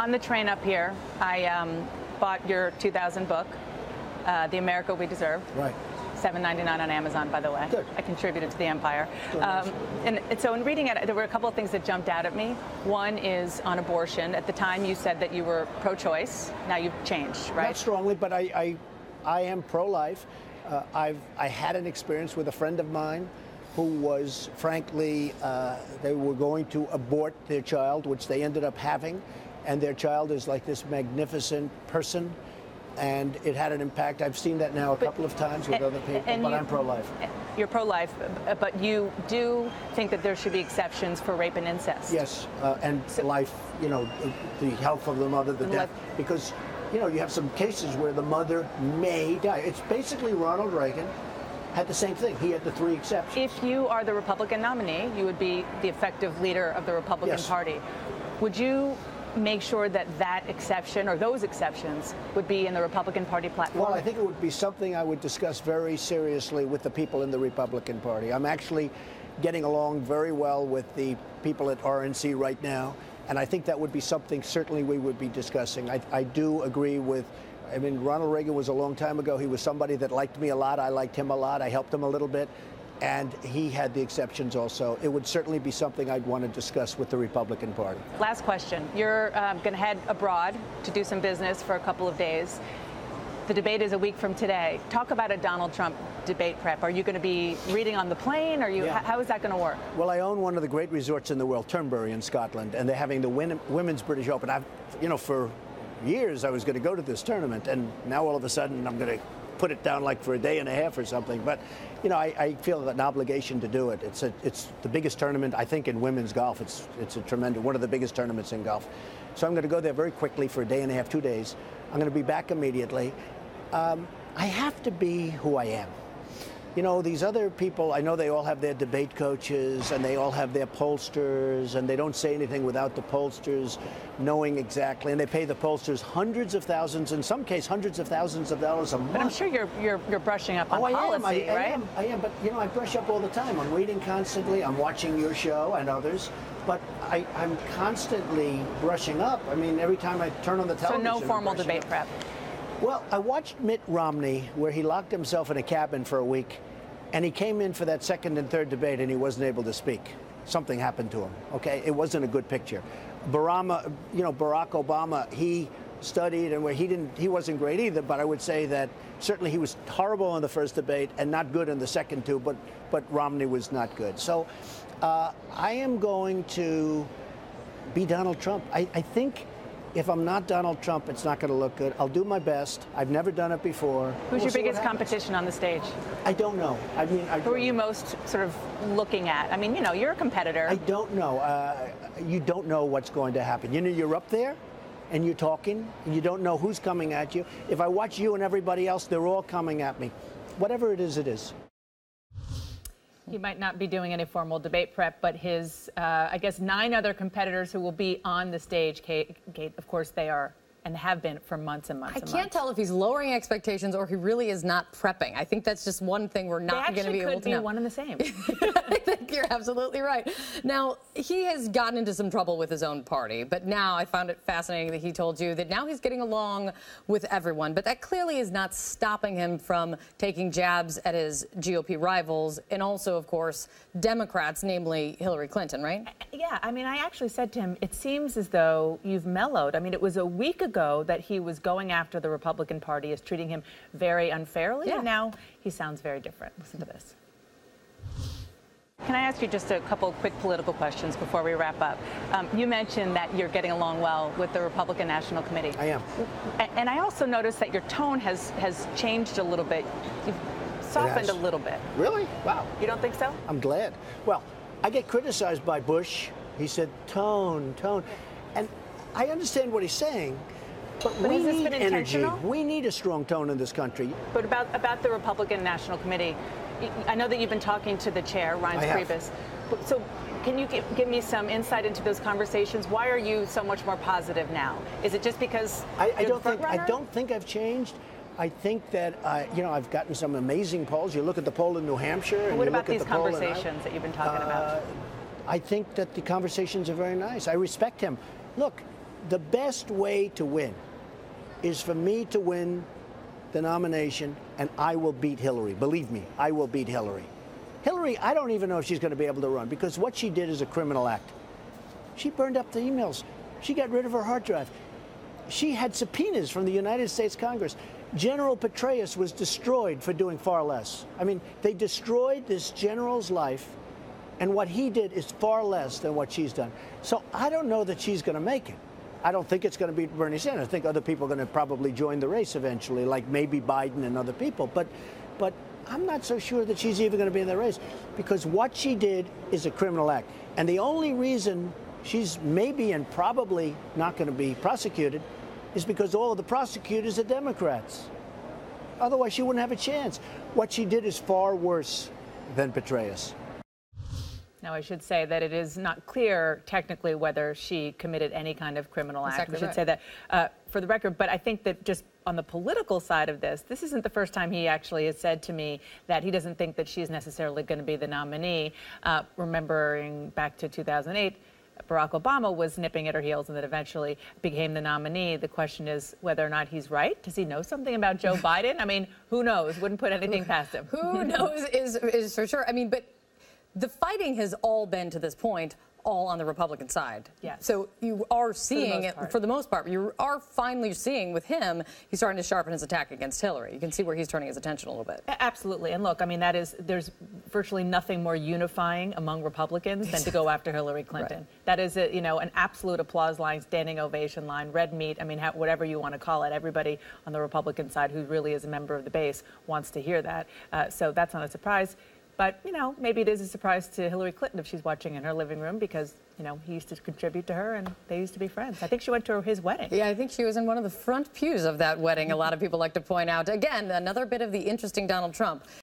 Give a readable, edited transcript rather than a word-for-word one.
on the train up here, I bought your 2000 book, The America We Deserve. Right. $7.99 on Amazon, by the way. Good. I contributed to the Empire. And so in reading it, there were a couple of things that jumped out at me. One is on abortion. At the time, you said that you were pro-choice. Now you've changed, right? Not strongly, but I am pro-life. I had an experience with a friend of mine who was, frankly, they were going to abort their child, which they ended up having, and their child is like this magnificent person. And it had an impact. I've seen that now a couple of times with other people, but I'm pro-life. You're pro-life, but you do think that there should be exceptions for rape and incest. Yes, and life, the health of the mother, the death, because, you have some cases where the mother may die. It's basically Ronald Reagan had the same thing. He had the 3 exceptions. If you are the Republican nominee, you would be the effective leader of the Republican Party. Would you make sure that that exception or those exceptions would be in the Republican Party platform? Well, I think it would be something I would discuss very seriously with the people in the Republican Party. I'm actually getting along very well with the people at RNC right now, and I think that would be something certainly we would be discussing. I do agree with, Ronald Reagan was a long time ago. He was somebody that liked me a lot. I liked him a lot. I helped him a little bit. And he had the exceptions also. It would certainly be something I'd want to discuss with the Republican Party. Last question. You're going to head abroad to do some business for a couple of days. The debate is a week from today. Talk about a Donald Trump debate prep. Are you going to be reading on the plane? How is that going to work? Well, I own one of the great resorts in the world, Turnberry in Scotland, and they're having the Women's British Open. For years I was going to go to this tournament, and now all of a sudden I'm going to put it down like for a day and a half or something. But, I feel an obligation to do it. It's the biggest tournament, I think, in women's golf. It's a tremendous, one of the biggest tournaments in golf. So I'm going to go there very quickly for a day and a half, 2 days. I'm going to be back immediately. I have to be who I am. These other people, I know they all have their debate coaches and they all have their pollsters, and they don't say anything without the pollsters knowing exactly. And they pay the pollsters hundreds of thousands, in some cases hundreds of thousands of dollars a month. But I'm sure you're brushing up on policy, right? I am, but I brush up all the time. I'm reading constantly. I'm watching your show and others. But I'm constantly brushing up. Every time I turn on the television. So no formal debate prep. Well, I watched Mitt Romney, where he locked himself in a cabin for a week, and he came in for that second and third debate, and he wasn't able to speak. Something happened to him, okay? It wasn't a good picture. Barack Obama, he studied, and where he wasn't great either, but I would say that certainly he was horrible in the first debate and not good in the second two, but Romney was not good. So I am going to be Donald Trump. I think if I'm not Donald Trump, it's not going to look good. I'll do my best. I've never done it before. Who's your biggest competition on the stage? I don't know. Who are you most sort of looking at? You're a competitor. I don't know. You don't know what's going to happen. You're up there and you're talking, and you don't know who's coming at you. If I watch you and everybody else, they're all coming at me. Whatever it is, it is. He might not be doing any formal debate prep, but his, 9 other competitors who will be on the stage, Kate, of course, they are and have been for months and months. I can't tell if he's lowering expectations or he really is not prepping. I think that's just one thing we're not going to be able to know. They actually could be one and the same. I think you're absolutely right. Now, he has gotten into some trouble with his own party, but now I found it fascinating that he told you that now he's getting along with everyone. But that clearly is not stopping him from taking jabs at his GOP rivals and also, of course, Democrats, namely Hillary Clinton, right? Yeah, I actually said to him, it seems as though you've mellowed. It was a week ago that he was going after the Republican Party as treating him very unfairly, and now he sounds very different. Listen to this. Can I ask you just a couple quick political questions before we wrap up? You mentioned that you're getting along well with the Republican National Committee. I am. And I also noticed that your tone has changed a little bit. You've softened a little bit. Really? Wow. You don't think so? I'm glad. Well, I get criticized by Bush. He said, tone. And I understand what he's saying. But we need energy. We need a strong tone in this country. But about the Republican National Committee, I know that you've been talking to the chair, Reince Priebus. So can you give me some insight into those conversations? Why are you so much more positive now? Is it just because I don't think I've changed. I think that I've gotten some amazing polls. You look at the poll in New Hampshire. And what about these conversations that you've been talking about? I think that the conversations are very nice. I respect him. Look, the best way to win is for me to win the nomination, and I will beat Hillary. Believe me, I will beat Hillary. Hillary, I don't even know if she's going to be able to run, because what she did is a criminal act. She burned up the emails. She got rid of her hard drive. She had subpoenas from the United States Congress. General Petraeus was destroyed for doing far less. I mean, they destroyed this general's life, and what he did is far less than what she's done. So I don't know that she's going to make it. I don't think it's going to be Bernie Sanders. I think other people are going to probably join the race eventually, like maybe Biden and other people. But I'm not so sure that she's even going to be in the race, because what she did is a criminal act. And the only reason she's maybe and probably not going to be prosecuted is because all of the prosecutors are Democrats. Otherwise, she wouldn't have a chance. What she did is far worse than Petraeus. Now, I should say that it is not clear technically whether she committed any kind of criminal act. Exactly We should say that for the record. But I think that just on the political side of this isn't the first time he actually has said to me that he doesn't think that she's necessarily going to be the nominee. Remembering back to 2008, Barack Obama was nipping at her heels and then eventually became the nominee. The question is whether or not he's right. Does he know something about Joe Biden? I mean, who knows? Wouldn't put anything past him. Who knows is for sure. I mean, but the fighting has all been, to this point, all on the Republican side. Yes. So you are seeing, for the most part, you are finally seeing with him, he's starting to sharpen his attack against Hillary. You can see where he's turning his attention a little bit. Absolutely. And look, I mean, there's virtually nothing more unifying among Republicans than to go after Hillary Clinton. Right. That is, an absolute applause line, standing ovation line, red meat. I mean, whatever you want to call it. Everybody on the Republican side who really is a member of the base wants to hear that. So that's not a surprise. But, maybe it is a surprise to Hillary Clinton if she's watching in her living room, because, he used to contribute to her and they used to be friends. I think she went to his wedding. Yeah, I think she was in one of the front pews of that wedding, a lot of people like to point out. Again, another bit of the interesting Donald Trump.